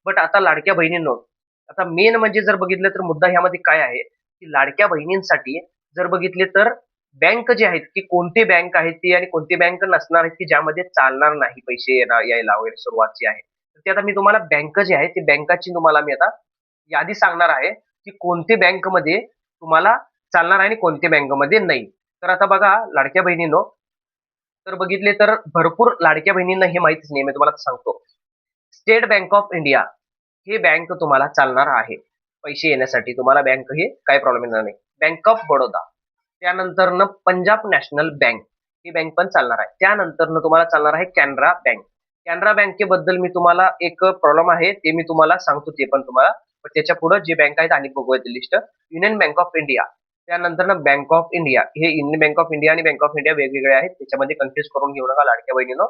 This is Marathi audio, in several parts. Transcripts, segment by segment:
बट आता लाडक्या बहिणींनो, आता मेन म्हणजे जर बघितलं तर मुद्दा ह्यामध्ये काय आहे, की लाडक्या बहिणींसाठी जर बघितले तर बँक जे आहेत, की कोणती बँक आहे ती आणि कोणती बँक नसणार आहे, की ज्यामध्ये चालणार नाही पैसे यायला वगैरे सुरुवातची आहे. तर ते आता मी तुम्हाला बँक जी आहे, ती बँकाची तुम्हाला मी आता यादी सांगणार आहे, की कोणते बँकमध्ये तुम्हाला चालणार आहे आणि कोणत्या बँकमध्ये नाही. तर आता बघा लाडक्या बहिणींनो, तर बघितले तर भरपूर लाडक्या बहिणींना हे माहितीच नाही. मी तुम्हाला सांगतो. State bank of India he bank तुम्हाला चालणार आहे. पैसे येण्यासाठी तुम्हाला बँक हे काही प्रॉब्लेम येणार नाही. बँक ऑफ बडोदा, त्यानंतरनं पंजाब नॅशनल बँक ही बँक पण चालणार आहे. त्यानंतरनं तुम्हाला चालणार आहे कॅनरा बँक. कॅनरा बँकेबद्दल मी तुम्हाला एक प्रॉब्लेम आहे ते मी तुम्हाला सांगतो ते पण तुम्हाला. पण त्याच्या पुढे जे बँक आहेत आणि बघूया ती list. Union bank of India, त्यानंतर बँक ऑफ इंडिया. हे युनियन बँक ऑफ इंडिया आणि बँक ऑफ इंडिया वेगवेगळे आहेत. त्याच्यामध्ये कन्फ्युज करून घेऊ नका लाडक्या बहिणीनो.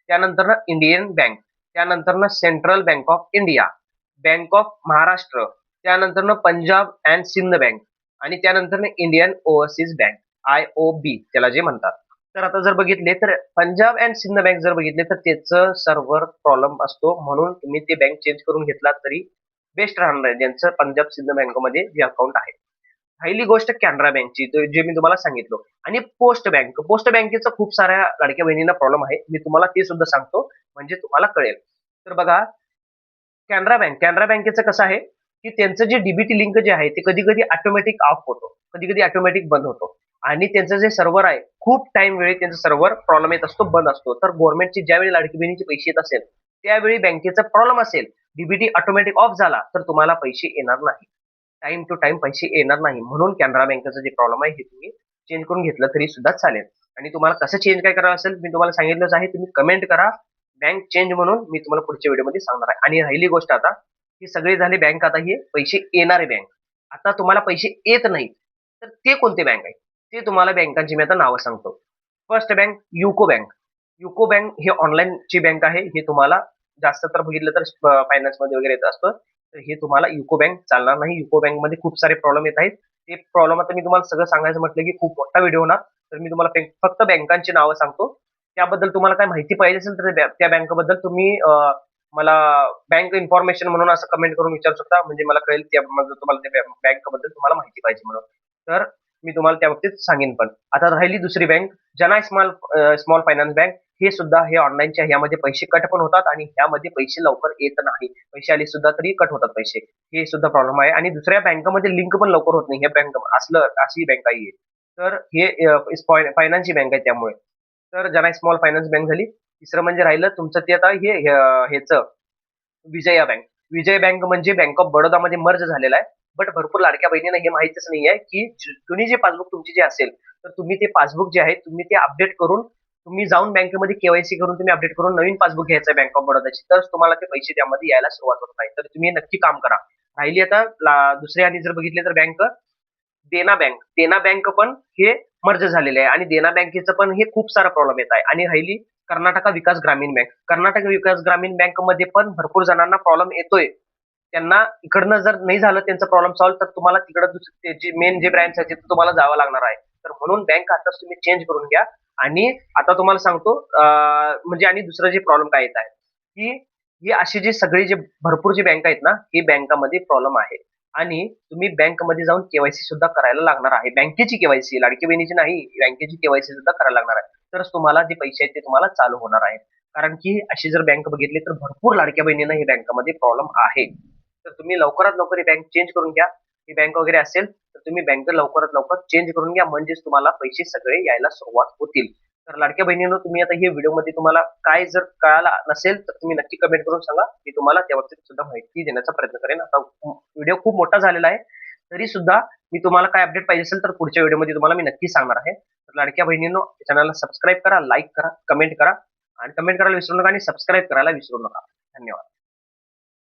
त्यानंतर इंडियन बँक, त्यानंतर central bank of India, bank of Maharashtra, त्यानंतर पंजाब अँड सिंध बँक आणि त्यानंतर इंडियन ओव्हरसीज बँक, IOB त्याला जे म्हणतात. तर आता जर बघितले तर पंजाब अँड सिंध बँक जर बघितले तर त्याचं सर्व्हर प्रॉब्लेम असतो, म्हणून तुम्ही ते बँक चेंज करून घेतला तरी बेस्ट राहणार आहे, ज्यांचं पंजाब सिंध बँकमध्ये जे अकाउंट आहे. पहिली गोष्ट कॅनरा बँकची, जे मी तुम्हाला सांगितलं. आणि पोस्ट बँक, पोस्ट बँकेचा खूप साऱ्या लाडक्या बहिणींना प्रॉब्लेम आहे. मी तुम्हाला ते सुद्धा सांगतो म्हणजे तुम्हाला कळेल. तर बघा कॅनरा बँकेचं कसं आहे, की त्यांचं जे डीबीटी लिंक जे आहे ते कधी कधी ऑटोमॅटिक ऑफ होतो, कधी कधी ऑटोमॅटिक बंद होतो. आणि त्यांचं जे सर्व्हर आहे खूप टाइम वेळी त्यांचं सर्व्हर प्रॉब्लेम येत असतो, बंद असतो. तर गव्हर्नमेंटची ज्यावेळी लाडकी बहिणीचे पैसे येत असेल त्यावेळी बँकेचा प्रॉब्लेम असेल, डीबीटी ऑटोमॅटिक ऑफ झाला तर तुम्हाला पैसे येणार नाही, टाइम टू टाइम पैसे येणार नाही. म्हणून कॅनरा बँकेचं जे प्रॉब्लेम आहे हे तुम्ही चेंज करून घेतलं तरी सुद्धा चालेल. आणि तुम्हाला कसं चेंज काय करावं असेल मी तुम्हाला सांगितलंच आहे, तुम्ही कमेंट करा बँक चेंज म्हणून, मी तुम्हाला पुढच्या व्हिडिओमध्ये सांगणार आहे. आणि राहिली गोष्ट आता, ही सगळे झाले बँक, आता हे पैसे येणारे बँक. आता तुम्हाला पैसे येत नाही तर ते कोणते बँक आहे ते तुम्हाला बँकांची मी आता नावं सांगतो. First bank UCO bank. UCO bank हे ऑनलाईनची बँक आहे. हे तुम्हाला जास्त तर बघितलं तर फायनान्स मध्ये वगैरे येत असतं. तर हे तुम्हाला युको बँक चालणार नाही. युको बँक मध्ये खूप सारे प्रॉब्लेम येत आहेत. ते प्रॉब्लेम आता मी तुम्हाला सगळं सांगायचं म्हटलं की खूप मोठा व्हिडिओ होणार. तर मी तुम्हाला फक्त बँकांची नावं सांगतो. त्याबद्दल तुम्हाला काय माहिती पाहिजे असेल तर त्या बँकेबद्दल तुम्ही मला बँक इन्फॉर्मेशन म्हणून असं कमेंट करून विचारू शकता, म्हणजे मला कळेल त्यामध्ये तुम्हाला त्या बँकेबद्दल तुम्हाला माहिती पाहिजे म्हणून. तर मी तुम्हाला त्या बाबतीत सांगेन. पण आता राहिली दुसरी बँक जनाय स्मॉल फायनान्स बँक. हे सुद्धा हे ऑनलाईनच्या ह्यामध्ये पैसे कट पण होतात आणि ह्यामध्ये पैसे लवकर येत नाही. पैसे आले सुद्धा तरी कट होतात पैसे, हे सुद्धा प्रॉब्लेम आहे. आणि दुसऱ्या बँकेमध्ये लिंक पण लवकर होत नाही. हे बँक असलं अशी बँक आहे. तर हे फायनान्सची बँक आहे त्यामुळे. तर जनाय स्मॉल फायनान्स बँक झाली. तिसरं म्हणजे राहिलं तुमचं ते आता हेच विजया बँक. विजय बँक म्हणजे बँक ऑफ बडोदामध्ये मर्ज झालेला आहे. बट भरपूर लाडक्या बहिणींना हे माहितीच नाही आहे, की जुनी जे पासबुक तुमची जे असेल तर तुम्ही ते पासबुक जे आहे तुम्ही ते अपडेट करून तुम्ही जाऊन बँकेमध्ये केवायसी करून तुम्ही अपडेट करून नवीन पासबुक घ्यायचं बँक ऑफ बडोदाची, तर तुम्हाला ते पैसे त्यामध्ये यायला सुरुवात होत नाही. तर तुम्ही नक्की काम करा. राहिली आता दुसरी आणि जर बघितले तर बँक देना बँक. देना बँक पण हे मर्ज झालेले आहे आणि देना बँकेचं पण हे खूप सारा प्रॉब्लेम येत आहे. आणि राहिली कर्नाटका विकास ग्रामीण बँक. कर्नाटक विकास ग्रामीण बँकमध्ये पण भरपूर जणांना प्रॉब्लेम येतोय. त्यांना इकडनं जर नाही झालं त्यांचा प्रॉब्लेम सॉल्व्ह तर तुम्हाला तिकडं जे मेन जे ब्रँच आहे तिथे तुम्हाला जावं लागणार आहे. तर म्हणून बँक आताच तुम्ही चेंज करून घ्या. आणि आता तुम्हाला सांगतो म्हणजे आणि दुसरं जे प्रॉब्लेम काय येत आहे, की ही अशी जी सगळी जे भरपूर जी बँक आहेत ना, ही बँकामध्ये प्रॉब्लेम आहे. आणि तुम्ही बँकमध्ये जाऊन केवायसी सुद्धा करायला लागणार आहे. बँकेची केवायसी, लाडकी बहिणीची नाही, बँकेची केवायसी सुद्धा करायला लागणार आहे. तरच तुम्हाला जे पैसे आहेत ते तुम्हाला चालू होणार आहेत. कारण की अशी जर बँक बघितली तर भरपूर लाडक्या बहिणींना ही बँकामध्ये प्रॉब्लेम आहे. तर तुम्ही लवकरात लवकर ही बँक चेंज करून घ्या. ही बँक वगैरे असेल तर तुम्ही बँक लवकरात लवकर चेंज करून घ्या, म्हणजेच तुम्हाला पैसे सगळे यायला सुरुवात होतील. तर लाडक्या बहिणींनो, तुम्ही आता हे व्हिडिओमध्ये तुम्हाला काय जर कळालं नसेल तर तुम्ही नक्की कमेंट करून सांगा. मी तुम्हाला त्या बाबतीत सुद्धा माहिती देण्याचा प्रयत्न करेन. आता व्हिडिओ खूप मोठा झालेला आहे तरी सुद्धा मी तुम्हाला काय अपडेट पाहिजे असेल तर पुढच्या व्हिडिओमध्ये तुम्हाला मी नक्की सांगणार आहे. तर लाडक्या बहिणींनो, चॅनलला सबस्क्राईब करा, लाईक करा, कमेंट करा आणि कमेंट करायला विसरू नका आणि सबस्क्राईब करायला विसरू नका. धन्यवाद.